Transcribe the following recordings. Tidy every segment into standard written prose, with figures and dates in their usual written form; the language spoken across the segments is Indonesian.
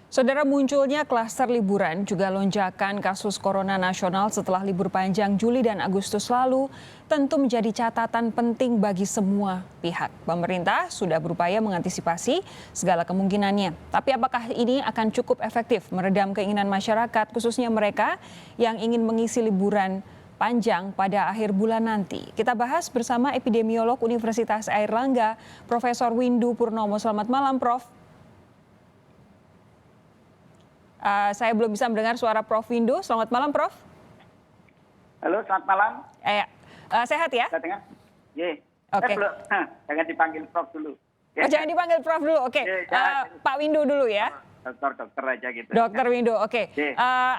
Saudara, munculnya klaster liburan juga lonjakan kasus corona nasional setelah libur panjang Juli dan Agustus lalu tentu menjadi catatan penting bagi semua pihak. Pemerintah sudah berupaya mengantisipasi segala kemungkinannya. Tapi apakah ini akan cukup efektif meredam keinginan masyarakat, khususnya mereka yang ingin mengisi liburan panjang pada akhir bulan nanti? Kita bahas bersama epidemiolog Universitas Airlangga, Profesor Windu Purnomo. Selamat malam, Prof. Saya belum bisa mendengar suara Prof. Windu. Selamat malam, Prof. Halo, selamat malam. Sehat ya? Saya dengar. Ye. Oke. Jangan dipanggil Prof dulu. Jangan dipanggil Prof dulu. Oke. Pak Windu dulu ya. Dokter aja gitu. Dokter Windu. Oke.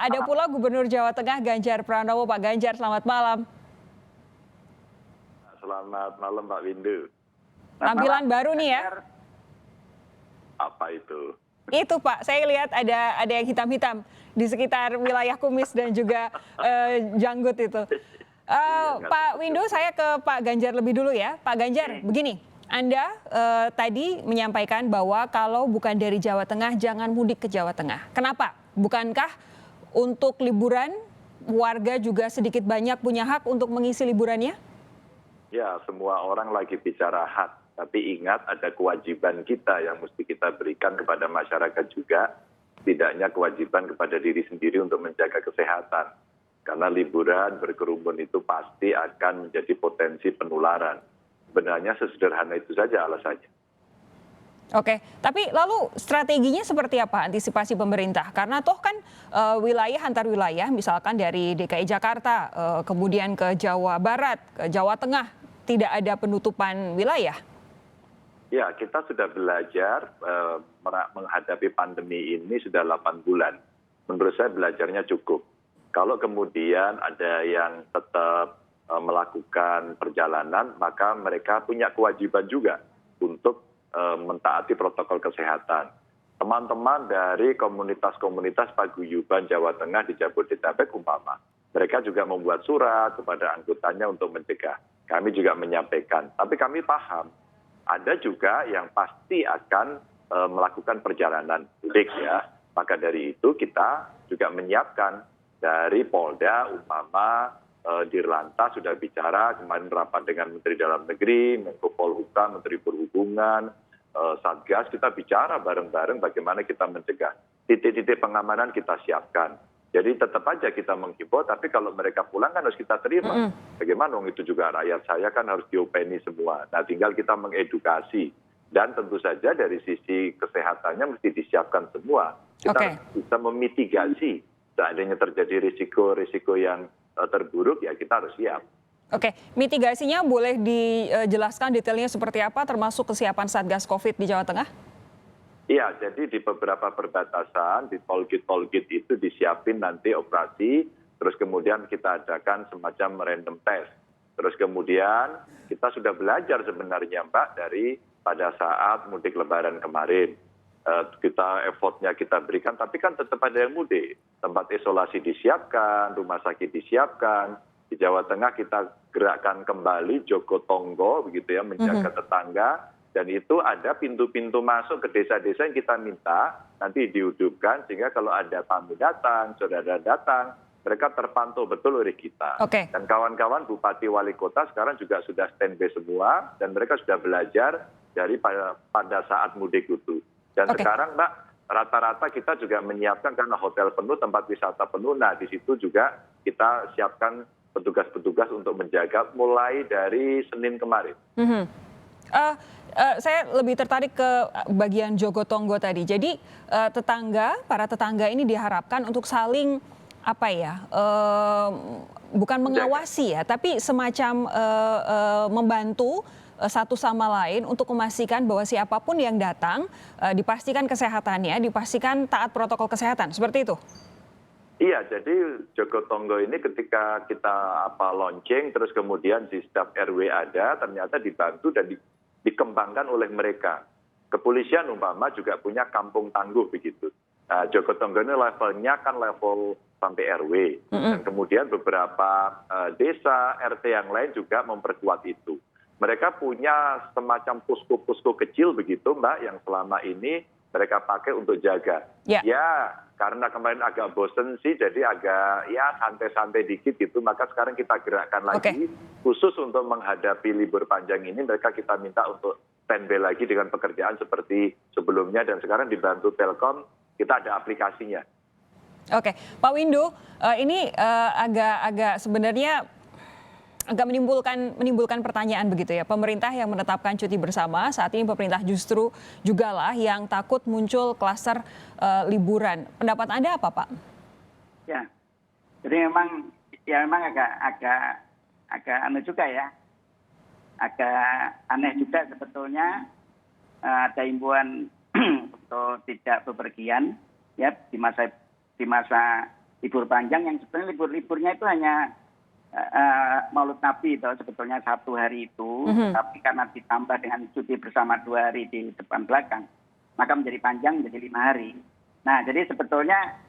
Ada pula Gubernur Jawa Tengah Ganjar Pranowo. Pak Ganjar, selamat malam. Selamat malam, Pak Windu. Tampilan baru nih ya. Apa itu? Itu Pak, saya lihat ada yang hitam-hitam di sekitar wilayah kumis dan juga janggut itu. Pak Windu, saya ke Pak Ganjar lebih dulu ya. Pak Ganjar, begini, Anda tadi menyampaikan bahwa kalau bukan dari Jawa Tengah, jangan mudik ke Jawa Tengah. Kenapa? Bukankah untuk liburan, warga juga sedikit banyak punya hak untuk mengisi liburannya? Ya, semua orang lagi bicara hak. Tapi ingat ada kewajiban kita yang mesti kita berikan kepada masyarakat juga. Tidaknya kewajiban kepada diri sendiri untuk menjaga kesehatan. Karena liburan berkerumun itu pasti akan menjadi potensi penularan. Sebenarnya sesederhana itu saja alasannya. Oke, tapi lalu strateginya seperti apa antisipasi pemerintah? Karena toh kan wilayah antar wilayah, misalkan dari DKI Jakarta, kemudian ke Jawa Barat, ke Jawa Tengah, tidak ada penutupan wilayah. Ya, kita sudah belajar menghadapi pandemi ini sudah 8 bulan. Menurut saya belajarnya cukup. Kalau kemudian ada yang tetap melakukan perjalanan, maka mereka punya kewajiban juga untuk mentaati protokol kesehatan. Teman-teman dari komunitas-komunitas paguyuban Jawa Tengah di Jabodetabek umpama, mereka juga membuat surat kepada anggotanya untuk mencegah. Kami juga menyampaikan, tapi kami paham. Ada juga yang pasti akan melakukan perjalanan mudik ya. Maka dari itu kita juga menyiapkan dari Polda, umpama Dirlantas sudah bicara kemarin rapat dengan Menteri Dalam Negeri, Menko Polhukam, Menteri Perhubungan, Satgas, kita bicara bareng-bareng bagaimana kita mencegah. Titik-titik pengamanan kita siapkan. Jadi tetap aja kita menghimbau, tapi kalau mereka pulang kan harus kita terima. Bagaimana itu juga rakyat saya kan harus diopeni semua. Nah tinggal kita mengedukasi. Dan tentu saja dari sisi kesehatannya mesti disiapkan semua. Kita bisa memitigasi seandainya terjadi risiko-risiko yang terburuk ya kita harus siap. Oke, mitigasinya boleh dijelaskan detailnya seperti apa termasuk kesiapan Satgas Covid di Jawa Tengah? Iya, jadi di beberapa perbatasan, di tol-gate itu disiapin nanti operasi, terus kemudian kita adakan semacam random test. Terus kemudian kita sudah belajar sebenarnya Mbak dari pada saat mudik lebaran kemarin. Kita effortnya kita berikan, tapi kan tetap ada yang mudik. Tempat isolasi disiapkan, rumah sakit disiapkan. Di Jawa Tengah kita gerakkan kembali Joko Tonggo, begitu ya, menjaga tetangga. Dan itu ada pintu-pintu masuk ke desa-desa yang kita minta nanti dihidupkan sehingga kalau ada tamu datang, saudara datang, mereka terpantau betul oleh kita. Dan kawan-kawan Bupati Wali Kota sekarang juga sudah standby semua dan mereka sudah belajar dari pada saat mudik itu. Dan sekarang Mbak, rata-rata kita juga menyiapkan karena hotel penuh, tempat wisata penuh. Nah di situ juga kita siapkan petugas-petugas untuk menjaga mulai dari Senin kemarin. Saya lebih tertarik ke bagian Jogotonggo tadi. Jadi para tetangga ini diharapkan untuk saling bukan mengawasi ya, tapi semacam membantu satu sama lain untuk memastikan bahwa siapapun yang datang dipastikan kesehatannya, dipastikan taat protokol kesehatan. Seperti itu. Iya, jadi Jogotonggo ini ketika kita launching, terus kemudian di setiap RW ada, ternyata dibantu dan dikembangkan oleh mereka. Kepolisian umpama juga punya kampung tangguh begitu. Nah, Jogotonggo ini levelnya kan level sampai RW. Dan kemudian beberapa desa, RT yang lain juga memperkuat itu. Mereka punya semacam posko-posko kecil begitu Mbak, yang selama ini mereka pakai untuk jaga. Ya. Ya, karena kemarin agak bosen sih, jadi agak ya santai-santai dikit gitu. Maka sekarang kita gerakkan lagi, khusus untuk menghadapi libur panjang ini, mereka kita minta untuk standby lagi dengan pekerjaan seperti sebelumnya. Dan sekarang dibantu Telkom, kita ada aplikasinya. Oke, Pak Windu, ini agak sebenarnya agak menimbulkan pertanyaan begitu ya. Pemerintah yang menetapkan cuti bersama, saat ini pemerintah justru jugalah yang takut muncul klaster liburan. Pendapat Anda apa, Pak? Ya, jadi memang agak aneh juga ya, agak aneh juga sebetulnya ada himbauan untuk tidak bepergian ya di masa libur panjang yang sebenarnya liburnya itu hanya Maulud Nabi itu sebetulnya 1 hari itu, tapi karena ditambah dengan cuti bersama 2 hari di depan belakang, maka menjadi panjang menjadi 5 hari. Nah, jadi sebetulnya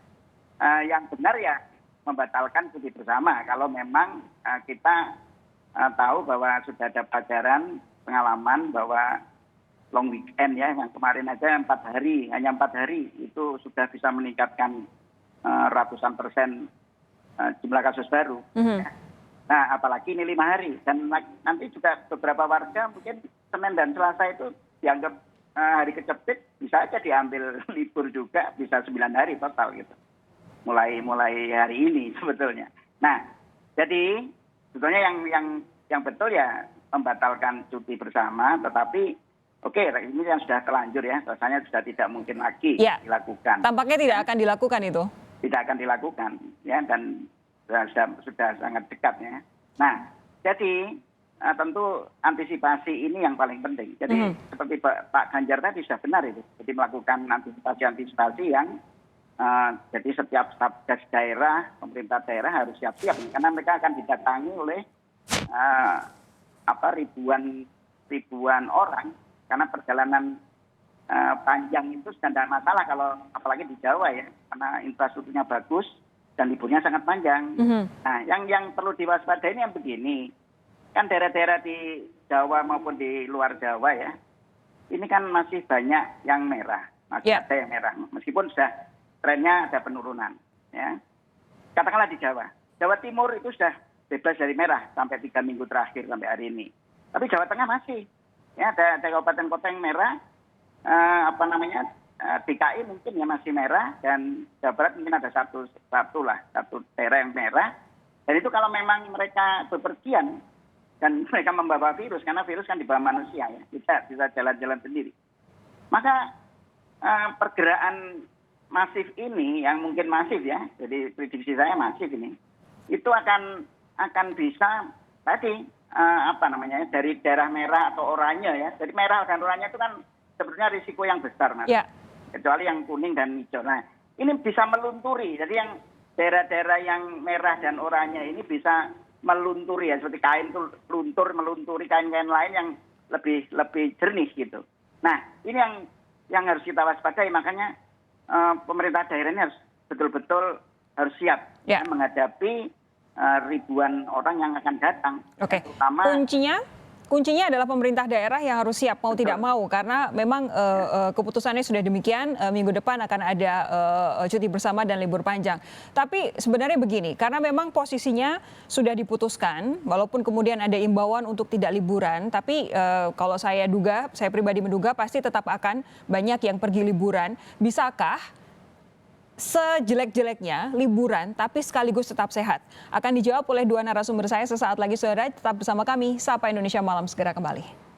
yang benar ya membatalkan cuti bersama kalau memang kita tahu bahwa sudah ada pelajaran pengalaman bahwa long weekend ya yang kemarin aja 4 hari, hanya 4 hari itu sudah bisa meningkatkan ratusan persen jumlah kasus baru. Nah, apalagi ini 5 hari. Dan nanti juga beberapa warga mungkin Senin dan Selasa itu dianggap hari kecepit, bisa aja diambil libur juga, bisa 9 hari total gitu. Mulai hari ini sebetulnya. Nah, jadi sebetulnya yang betul ya membatalkan cuti bersama, tetapi oke, ini yang sudah terlanjur ya, rasanya sudah tidak mungkin lagi dilakukan. Tampaknya tidak akan dilakukan itu. Tidak akan dilakukan ya, dan sudah sangat dekat ya. Nah, jadi tentu antisipasi ini yang paling penting. Jadi seperti Pak Ganjar tadi sudah benar itu. Jadi melakukan antisipasi yang jadi setiap satgas daerah, pemerintah daerah harus siap-siap karena mereka akan didatangi oleh ribuan orang karena perjalanan panjang itu sudah tidak masalah kalau apalagi di Jawa ya, karena infrastrukturnya bagus dan liburnya sangat panjang. Nah, yang perlu diwaspadai ini yang begini, kan daerah-daerah di Jawa maupun di luar Jawa ya, ini kan masih banyak yang merah, masih ada yang merah, meskipun sudah trennya ada penurunan. Ya, katakanlah di Jawa Timur itu sudah bebas dari merah sampai 3 minggu terakhir sampai hari ini. Tapi Jawa Tengah masih, ya ada kabupaten kota yang merah, DKI mungkin ya masih merah, dan Jawa Barat mungkin ada satu daerah yang merah. Dan itu kalau memang mereka bepergian dan mereka membawa virus, karena virus kan dibawa manusia ya, bisa jalan-jalan sendiri. Maka pergerakan masif ini yang mungkin masif ya, jadi prediksi saya masif ini, itu akan bisa tadi dari daerah merah atau oranye ya. Jadi merah dan oranye itu kan sebetulnya risiko yang besar, Mas. Ya. Kecuali yang kuning dan hijau. Nah, ini bisa melunturi. Jadi yang daerah-daerah yang merah dan oranye ini bisa melunturi ya, seperti kain itu melunturi kain-kain lain yang lebih jernih gitu. Nah, ini yang harus kita waspadai, makanya pemerintah daerah ini harus betul-betul harus siap menghadapi ribuan orang yang akan datang. Oke. Terutama Kuncinya adalah pemerintah daerah yang harus siap mau tidak mau, karena memang keputusannya sudah demikian, minggu depan akan ada cuti bersama dan libur panjang. Tapi sebenarnya begini, karena memang posisinya sudah diputuskan, walaupun kemudian ada imbauan untuk tidak liburan, tapi kalau saya pribadi menduga pasti tetap akan banyak yang pergi liburan. Bisakah sejelek-jeleknya liburan tapi sekaligus tetap sehat? Akan dijawab oleh 2 narasumber saya sesaat lagi, saudara. Tetap bersama kami, Sapa Indonesia Malam segera kembali.